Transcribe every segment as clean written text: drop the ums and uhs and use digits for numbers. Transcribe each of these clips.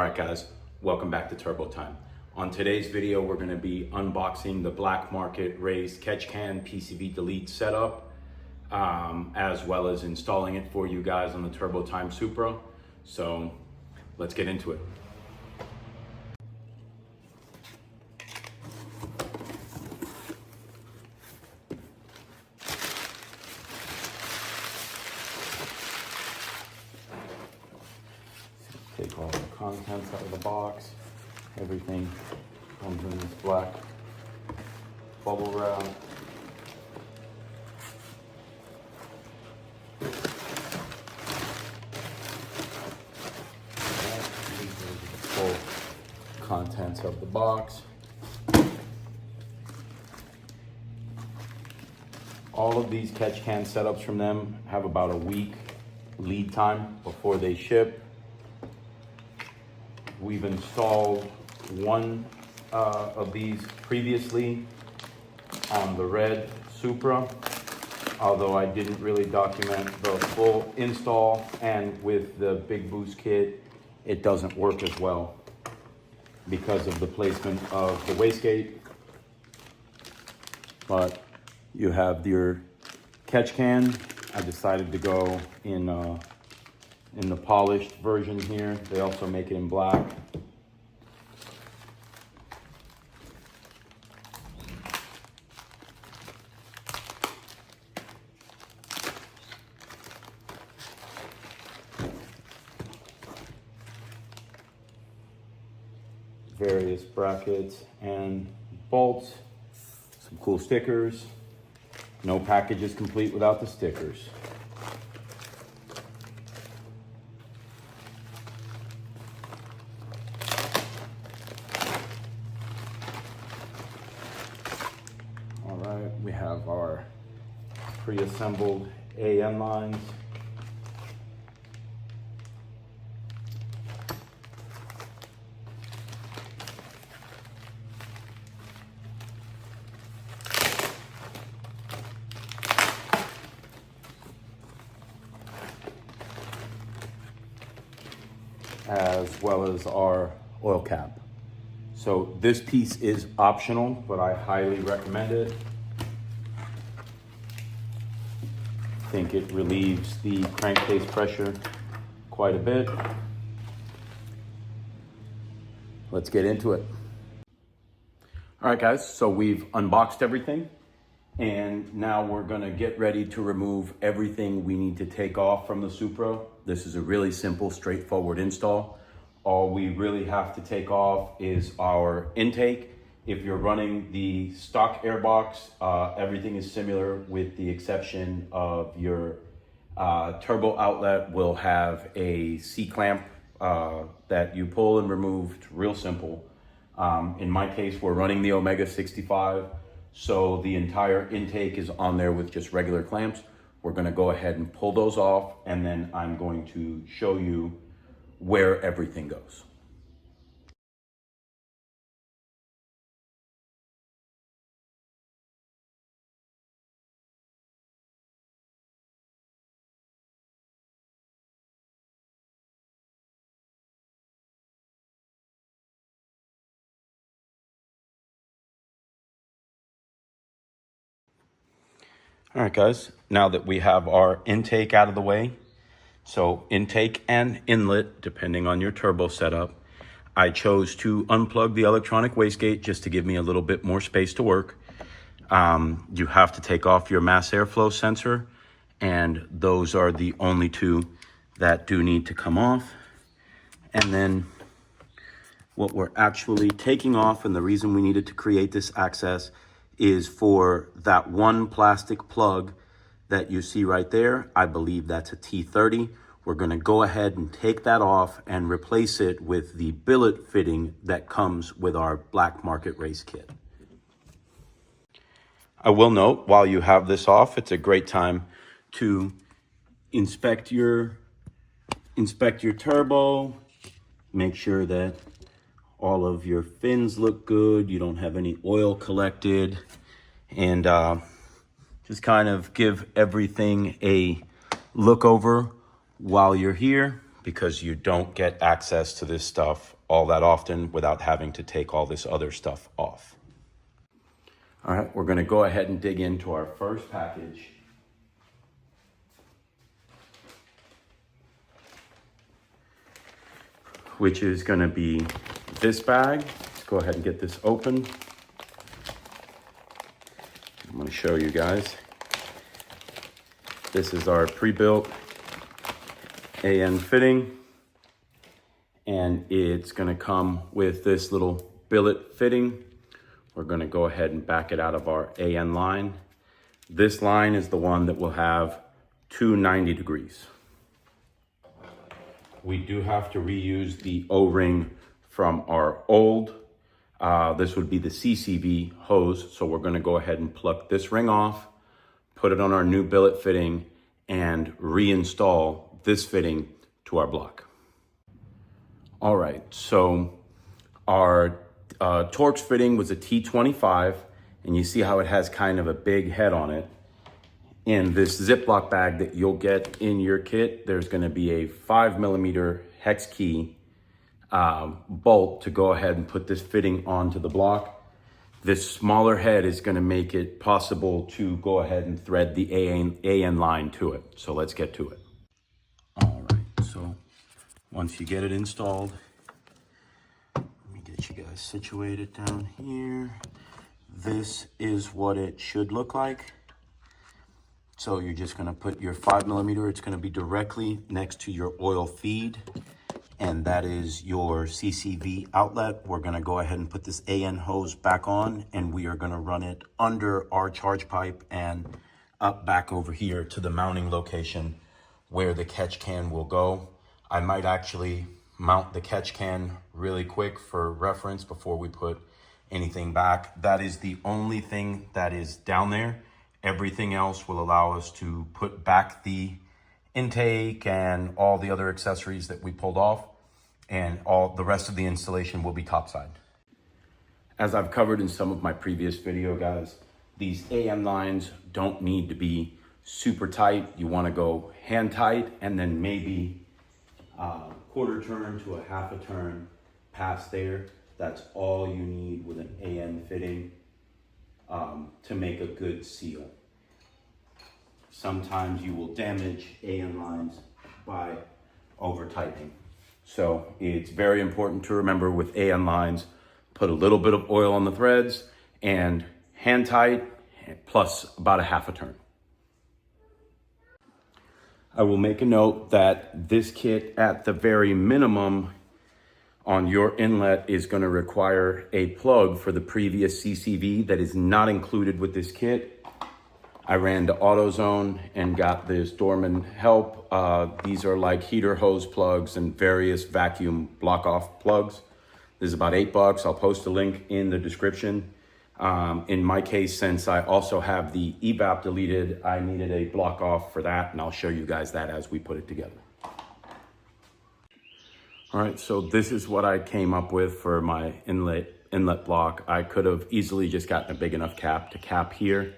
All right guys, welcome back to Turbo Time. On today's video, we're gonna be unboxing the black market raised catch can PCV delete setup, as well as installing it for you guys on the Turbo Time Supra. So let's get into it. Take all the contents out of the box. Everything comes in this black bubble wrap. These are the full contents of the box. All of these catch can setups from them have about a week lead time before they ship. We've installed one of these previously on the red Supra, although I didn't really document the full install, and with the Big Boost kit, it doesn't work as well because of the placement of the wastegate. But you have your catch can. I decided to go in the polished version here. They also make it in black. Various brackets and bolts, some cool stickers. No package is complete without the stickers. All right, we have our pre-assembled AM lines. As well as our oil cap. So this piece is optional, but I highly recommend it. I think it relieves the crankcase pressure quite a bit. Let's get into it. All right guys, so we've unboxed everything, and now we're gonna get ready to remove everything we need to take off from the Supra. This is a really simple, straightforward install. All we really have to take off is our intake. If you're running the stock airbox, everything is similar with the exception of your turbo outlet will have a C-clamp that you pull and remove. It's real simple. In my case, we're running the Omega 65, so the entire intake is on there with just regular clamps. We're gonna go ahead and pull those off, and then I'm going to show you where everything goes. All right, guys, now that we have our intake out of the way, so intake and inlet, depending on your turbo setup, I chose to unplug the electronic wastegate just to give me a little bit more space to work. You have to take off your mass airflow sensor, and those are the only two that do need to come off. And then what we're actually taking off, and the reason we needed to create this access, is for that one plastic plug that you see right there. I believe that's a T30. We're gonna go ahead and take that off and replace it with the billet fitting that comes with our black market race kit. I will note, while you have this off, it's a great time to inspect your turbo, make sure that all of your fins look good, you don't have any oil collected, and just kind of give everything a look over while you're here. because you don't get access to this stuff all that often without having to take all this other stuff off. All right, we're gonna go ahead and dig into our first package. Which is gonna be this bag. Let's go ahead and get this open. I'm gonna show you guys. This is our pre-built AN fitting, and it's gonna come with this little billet fitting. We're gonna go ahead and back it out of our AN line. This line is the one that will have 290 degrees. We do have to reuse the O-ring from our old, this would be the CCV hose. So we're gonna go ahead and pluck this ring off, put it on our new billet fitting, and reinstall this fitting to our block. All right, so our Torx fitting was a T25, and you see how it has kind of a big head on it. In this Ziploc bag that you'll get in your kit, there's gonna be a 5mm hex key bolt to go ahead and put this fitting onto the block. This smaller head is gonna make it possible to go ahead and thread the AN line to it. So let's get to it. All right, so once you get it installed, let me get you guys situated down here. This is what it should look like. So you're just gonna put your 5mm, it's gonna be directly next to your oil feed, and that is your CCV outlet. We're gonna go ahead and put this AN hose back on, and we are gonna run it under our charge pipe and up back over here to the mounting location where the catch can will go. I might actually mount the catch can really quick for reference before we put anything back. That is the only thing that is down there. Everything else will allow us to put back the intake and all the other accessories that we pulled off, and all the rest of the installation will be topside. As I've covered in some of my previous video, guys, these AN lines don't need to be super tight. You want to go hand tight, and then maybe quarter turn to a half a turn past there. That's all you need with an AN fitting to make a good seal. Sometimes you will damage AN lines by over tightening. So it's very important to remember with AN lines, put a little bit of oil on the threads and hand tight plus about a half a turn. I will make a note that this kit at the very minimum on your inlet is going to require a plug for the previous CCV that is not included with this kit. I ran to AutoZone and got this Dorman help. These are like heater hose plugs and various vacuum block off plugs. This is about $8. I'll post a link in the description. In my case, since I also have the evap deleted, I needed a block off for that, and I'll show you guys that as we put it together. All right, so this is what I came up with for my inlet block. I could have easily just gotten a big enough cap to cap here,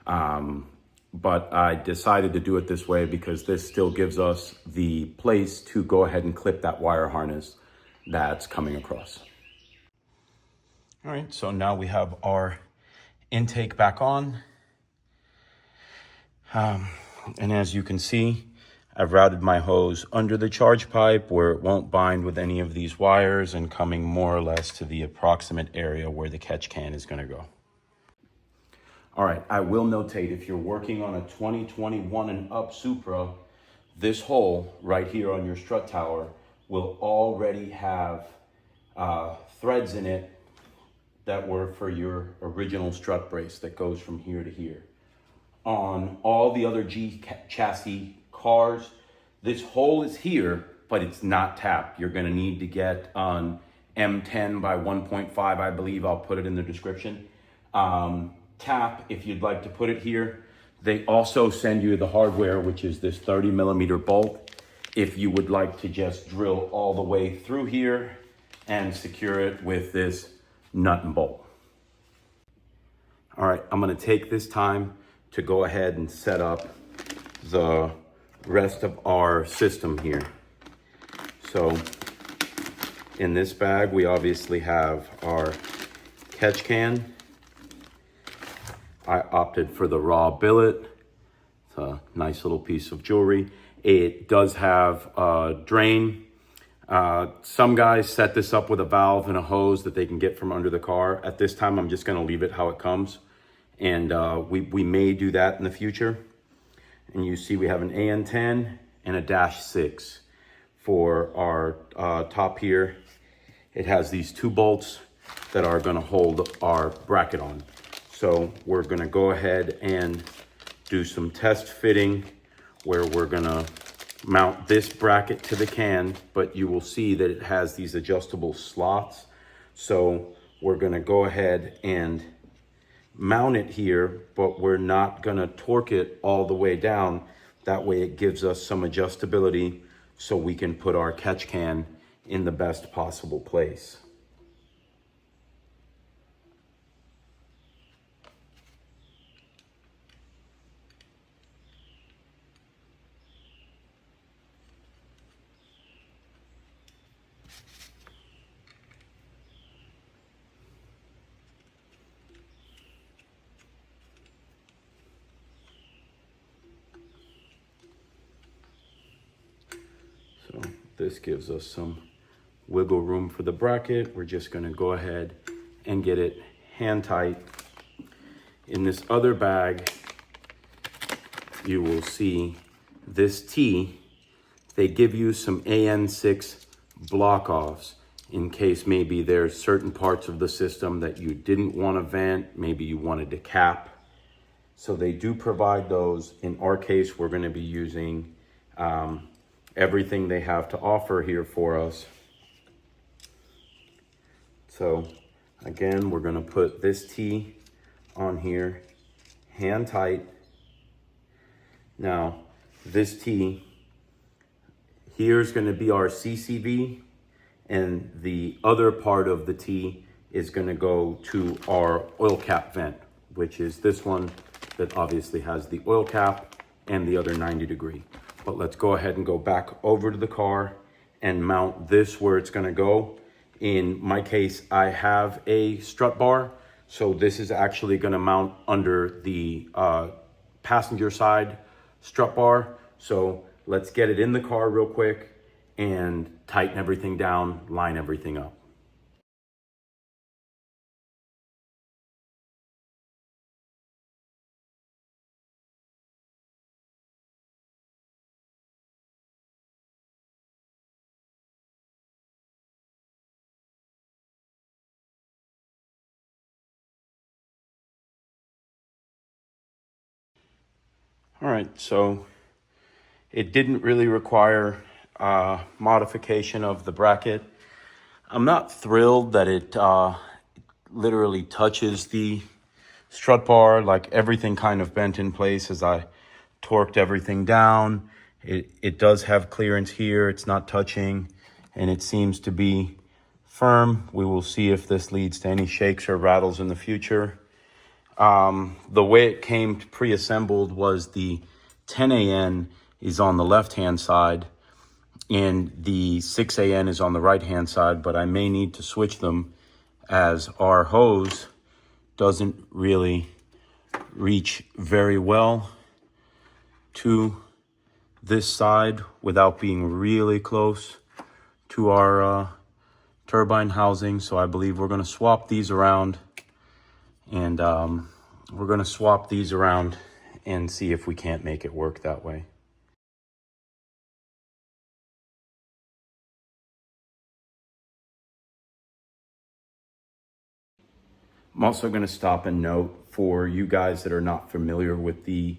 but I decided to do it this way because this still gives us the place to go ahead and clip that wire harness that's coming across. All right, so now we have our intake back on. And as you can see, I've routed my hose under the charge pipe where it won't bind with any of these wires and coming more or less to the approximate area where the catch can is gonna go. All right, I will notate if you're working on a 2021 and up Supra, this hole right here on your strut tower will already have threads in it that were for your original strut brace that goes from here to here. On all the other G chassis cars, this hole is here, but it's not tapped. You're gonna need to get an M10 by 1.5, I believe. I'll put it in the description. Tap if you'd like to put it here. They also send you the hardware, which is this 30mm bolt, if you would like to just drill all the way through here and secure it with this nut and bolt. All right, I'm gonna take this time to go ahead and set up the rest of our system here. So in this bag, we obviously have our catch can. I opted for the raw billet. It's a nice little piece of jewelry. It does have a drain. Some guys set this up with a valve and a hose that they can get from under the car. At this time, I'm just gonna leave it how it comes. And we may do that in the future. And you see we have an AN10 and a -6 for our top here. It has these 2 bolts that are gonna hold our bracket on. So we're gonna go ahead and do some test fitting where we're gonna mount this bracket to the can, but you will see that it has these adjustable slots. So we're gonna go ahead and mount it here, but we're not gonna torque it all the way down. That way it gives us some adjustability so we can put our catch can in the best possible place. So this gives us some wiggle room for the bracket. We're just gonna go ahead and get it hand tight. In this other bag, you will see this T. They give you some AN6 block offs in case maybe there's certain parts of the system that you didn't want to vent, maybe you wanted to cap. So they do provide those. In our case, we're going to be using everything they have to offer here for us. So again, we're going to put this T on here, hand tight. Now, this T, here's going to be our CCV, and the other part of the T is going to go to our oil cap vent, which is this one that obviously has the oil cap and the other 90-degree. But let's go ahead and go back over to the car and mount this where it's going to go. In my case, I have a strut bar, so this is actually going to mount under the passenger side strut bar. So let's get it in the car real quick and tighten everything down, line everything up. All right, so it didn't really require modification of the bracket. I'm not thrilled that it literally touches the strut bar, like everything kind of bent in place as I torqued everything down. It does have clearance here, it's not touching, and it seems to be firm. We will see if this leads to any shakes or rattles in the future. The way it came pre-assembled was the 10AN is on the left-hand side and the 6AN is on the right-hand side, but I may need to switch them as our hose doesn't really reach very well to this side without being really close to our turbine housing. So I believe we're going to swap these around, and and see if we can't make it work that way. I'm also going to stop and note for you guys that are not familiar with the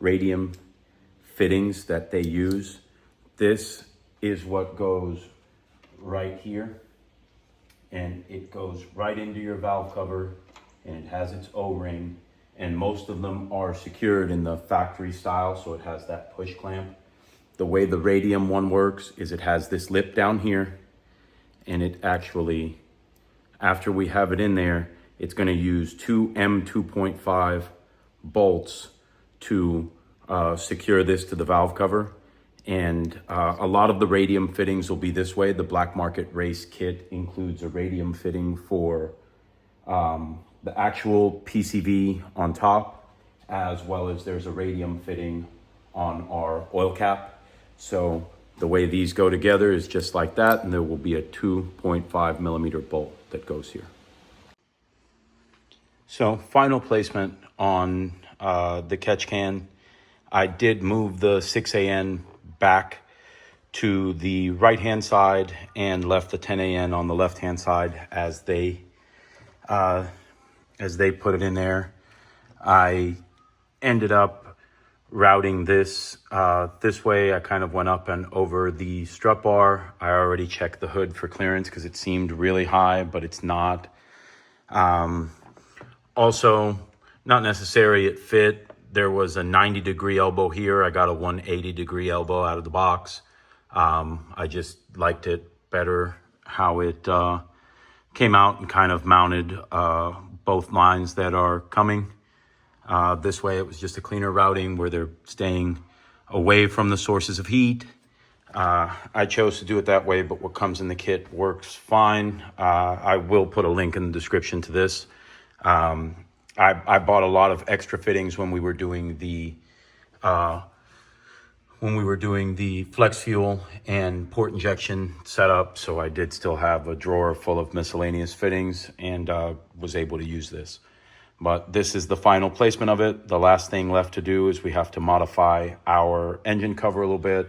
radium fittings that they use. This is what goes right here, and it goes right into your valve cover, and it has its O-ring, and most of them are secured in the factory style, so it has that push clamp. The way the radium one works is it has this lip down here, and it actually, after we have it in there, it's going to use 2 M2.5 bolts to secure this to the valve cover. And a lot of the radium fittings will be this way. The Black Market Race kit includes a radium fitting for the actual PCV on top, as well as there's a radium fitting on our oil cap. So the way these go together is just like that, and there will be a 2.5 millimeter bolt that goes here. So final placement on the catch can. I did move the 6AN back to the right-hand side and left the 10AN on the left-hand side as they put it in there. I ended up routing this this way. I kind of went up and over the strut bar. I already checked the hood for clearance because it seemed really high, but it's not. Also, not necessary, it fit. There was a 90-degree elbow here. I got a 180-degree elbow out of the box. I just liked it better how it came out and kind of mounted both lines that are coming. This way it was just a cleaner routing where they're staying away from the sources of heat. I chose to do it that way, but what comes in the kit works fine. I will put a link in the description to this. I bought a lot of extra fittings when we were doing the flex fuel and port injection setup. So I did still have a drawer full of miscellaneous fittings and was able to use this. But this is the final placement of it. The last thing left to do is we have to modify our engine cover a little bit.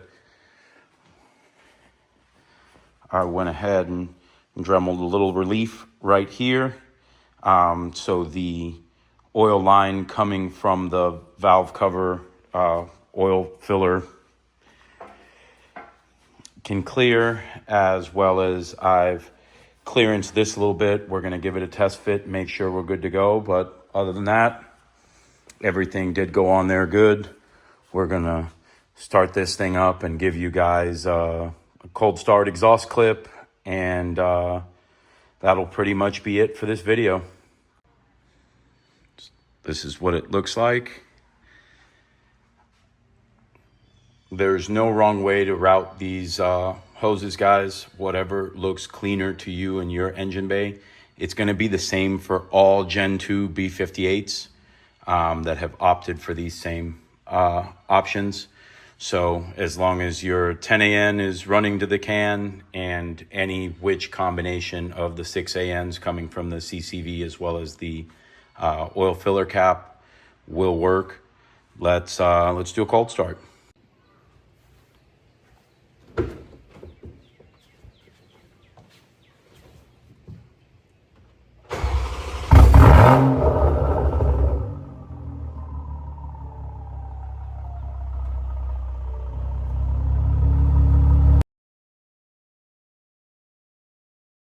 I went ahead and dremeled a little relief right here. So the oil line coming from the valve cover oil filler can clear, as well as I've clearanced this a little bit. We're going to give it a test fit, make sure we're good to go. But other than that, everything did go on there good. We're going to start this thing up and give you guys a cold start exhaust clip, and that'll pretty much be it for this video. This is what it looks like. There's no wrong way to route these hoses, guys. Whatever looks cleaner to you in your engine bay. It's going to be the same for all Gen 2 b58s that have opted for these same options. So as long as your 10AN is running to the can and any which combination of the 6ANs coming from the CCV as well as the oil filler cap will work. Let's do a cold start.